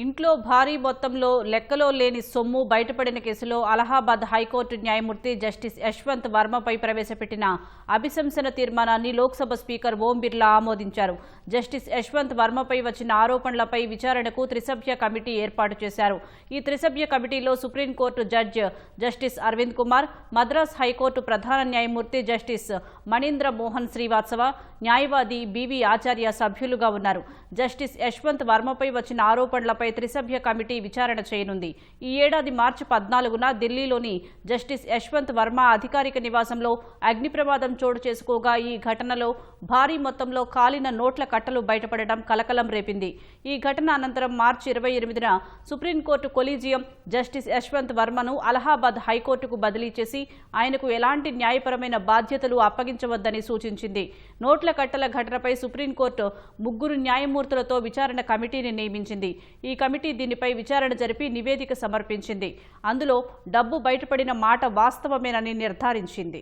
ఇంట్లో భారీ మొత్తంలో లెక్కలో లేని సొమ్ము బయటపడిన కేసులో అలహాబాద్ హైకోర్టు న్యాయమూర్తి జస్టిస్ యశ్వంత్ వర్మపై ప్రవేశపెట్టిన అభిశంసన తీర్మానాన్ని లోక్సభ స్పీకర్ ఓం బిర్లా ఆమోదించారు. జస్టిస్ యశ్వంత్ వర్మపై వచ్చిన ఆరోపణలపై విచారణకు త్రిసభ్య కమిటీ ఏర్పాటు చేశారు. ఈ త్రిసభ్య కమిటీలో supreme court judge justice Arvind Kumar, Madras high court ప్రధాన న్యాయమూర్తి జస్టిస్ మణీంద్ర మోహన్ శ్రీవాత్సవ, న్యాయవాది బివి ఆచార్య సభ్యులుగా ఉన్నారు. జస్టిస్ యశ్వంత్ వర్మపై వచ్చిన ఆరోపణలపై త్రిసభ్య కమిటీ విచారణ చేయనుంది. ఈ ఏడాది మార్చి 14న ఢిల్లీలోని జస్టిస్ యశ్వంత్ వర్మ అధికారిక నివాసంలో అగ్ని ప్రమాదం చోటు చేసుకోగా ఈ ఘటనలో భారీ మొత్తంలో కాలిన నోట్ల కట్టలు బయటపడడం కలకలం రేపింది. ఈ ఘటన అనంతరం మార్చి 28న సుప్రీంకోర్టు కొలీజియం జస్టిస్ యశ్వంత్ వర్మను అలహాబాద్ హైకోర్టుకు బదిలీ చేసి ఆయనకు ఎలాంటి న్యాయపరమైన బాధ్యతలు అప్పగించవద్దని సూచించింది. నోట్ల కట్టల ఘటనపై సుప్రీంకోర్టు 3 న్యాయమూర్తులతో విచారణ కమిటీని నియమించింది. ఈ కమిటీ దీనిపై విచారణ జరిపి నివేదిక సమర్పించింది. అందులో డబ్బు బయటపడిన మాట వాస్తవమేనని నిర్ధారించింది.